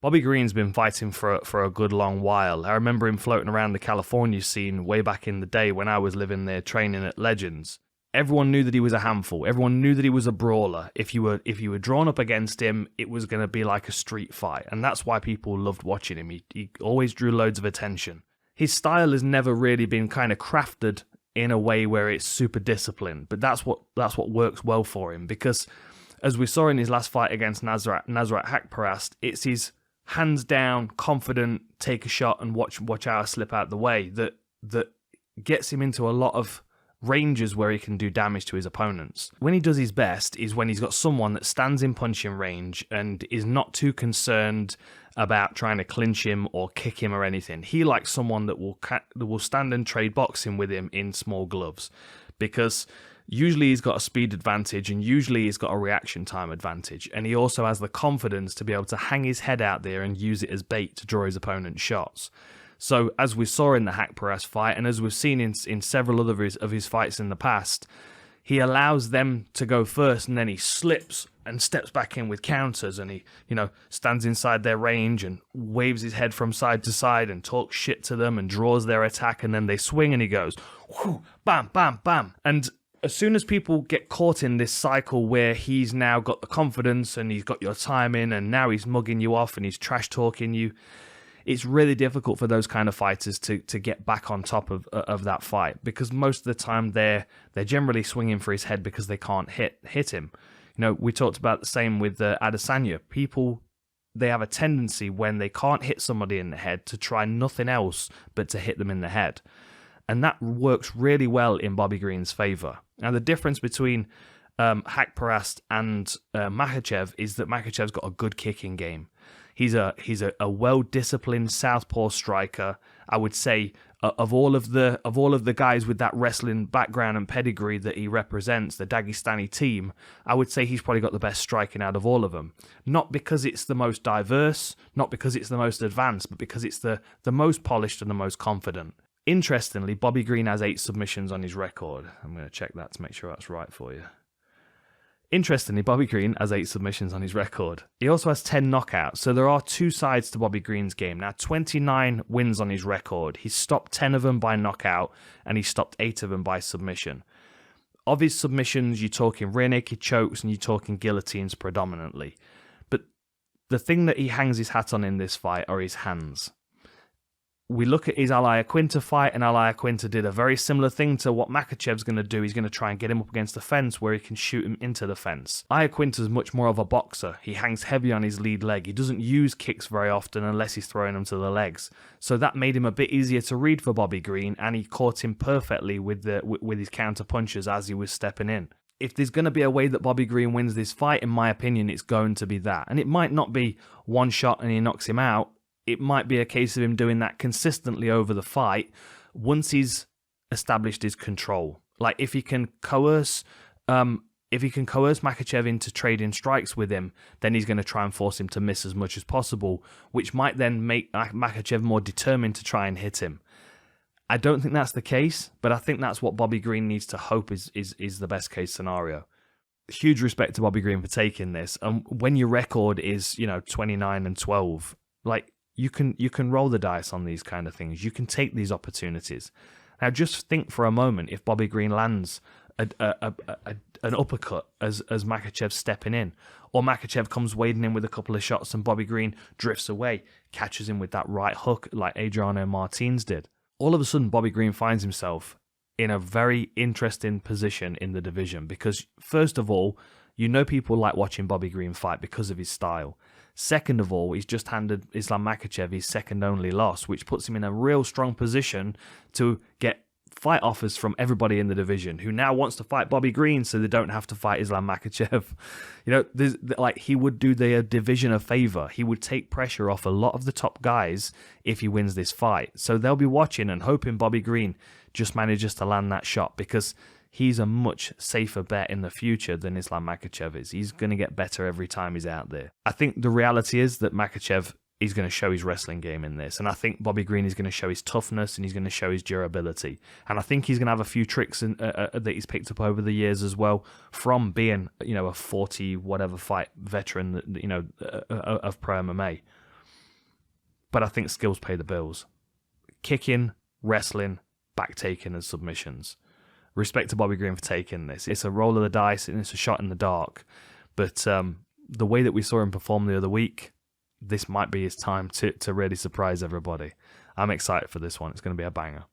Bobby Green's been fighting for a good long while. I remember him floating around the California scene way back in the day when I was living there training at Legends. Everyone knew that he was a handful. Everyone knew that he was a brawler. If you were drawn up against him, it was going to be like a street fight, and that's why people loved watching him. He always drew loads of attention. His style has never really been kind of crafted in a way where it's super disciplined, but that's what works well for him, because as we saw in his last fight against Nasrat Haqparast, it's his hands down, confident, take a shot and watch our slip out the way that gets him into a lot of ranges where he can do damage to his opponents. When he does his best is when he's got someone that stands in punching range and is not too concerned about trying to clinch him or kick him or anything. He likes someone that will stand and trade boxing with him in small gloves, because usually he's got a speed advantage and usually he's got a reaction time advantage, and he also has the confidence to be able to hang his head out there and use it as bait to draw his opponent's shots. So as we saw in the Haqparast fight, and as we've seen in several other of his fights in the past, he allows them to go first and then he slips and steps back in with counters, and he, stands inside their range and waves his head from side to side and talks shit to them and draws their attack, and then they swing and he goes, whoo, bam, bam, bam. And as soon as people get caught in this cycle where he's now got the confidence and he's got your timing and now he's mugging you off and he's trash talking you, it's really difficult for those kind of fighters to get back on top of that fight, because most of the time they're generally swinging for his head because they can't hit him. We talked about the same with Adesanya. People, they have a tendency when they can't hit somebody in the head to try nothing else but to hit them in the head. And that works really well in Bobby Green's favor. Now, the difference between Haqparast and Makhachev is that Makhachev's got a good kicking game. He's a well-disciplined southpaw striker. I would say of all of the guys with that wrestling background and pedigree that he represents, the Dagestani team, I would say he's probably got the best striking out of all of them. Not because it's the most diverse, not because it's the most advanced, but because it's the most polished and the most confident. Interestingly, Bobby Green has 8 submissions on his record. I'm going to check that to make sure that's right for you. Interestingly, Bobby Green has 8 submissions on his record. He also has 10 knockouts, so there are 2 sides to Bobby Green's game. Now, 29 wins on his record. He's stopped 10 of them by knockout, and he's stopped 8 of them by submission. Of his submissions, you're talking rear naked chokes, and you're talking guillotines predominantly. But the thing that he hangs his hat on in this fight are his hands. We look at his Al Iaquinta fight, and Al Iaquinta did a very similar thing to what Makhachev's going to do. He's going to try and get him up against the fence where he can shoot him into the fence. Iaquinta's much more of a boxer. He hangs heavy on his lead leg. He doesn't use kicks very often unless he's throwing them to the legs. So that made him a bit easier to read for Bobby Green, and he caught him perfectly with his counter punches as he was stepping in. If there's going to be a way that Bobby Green wins this fight, in my opinion, it's going to be that. And it might not be one shot and he knocks him out. It might be a case of him doing that consistently over the fight once he's established his control. Like if he can coerce Makhachev into trading strikes with him, then he's going to try and force him to miss as much as possible, which might then make Makhachev more determined to try and hit him. I don't think that's the case, but I think that's what Bobby Green needs to hope is the best case scenario. Huge respect to Bobby Green for taking this. And when your record is 29-12, like you can roll the dice on these kind of things. You can take these opportunities. Now, just think for a moment if Bobby Green lands an uppercut as Makhachev's stepping in, or Makhachev comes wading in with a couple of shots and Bobby Green drifts away, catches him with that right hook like Adriano Martins did. All of a sudden, Bobby Green finds himself in a very interesting position in the division because, first of all, people like watching Bobby Green fight because of his style. Second of all, he's just handed Islam Makhachev his second only loss, which puts him in a real strong position to get fight offers from everybody in the division who now wants to fight Bobby Green so they don't have to fight Islam Makhachev. He would do the division a favor. He would take pressure off a lot of the top guys if he wins this fight. So they'll be watching and hoping Bobby Green just manages to land that shot because he's a much safer bet in the future than Islam Makhachev is. He's going to get better every time he's out there. I think the reality is that Makhachev is going to show his wrestling game in this. And I think Bobby Green is going to show his toughness and he's going to show his durability. And I think he's going to have a few tricks that he's picked up over the years as well from being, a 40-whatever fight veteran, of pro MMA. but I think skills pay the bills. Kicking, wrestling, back taking and submissions. Respect to Bobby Green for taking this. It's a roll of the dice and it's a shot in the dark. But the way that we saw him perform the other week, this might be his time to really surprise everybody. I'm excited for this one. It's going to be a banger.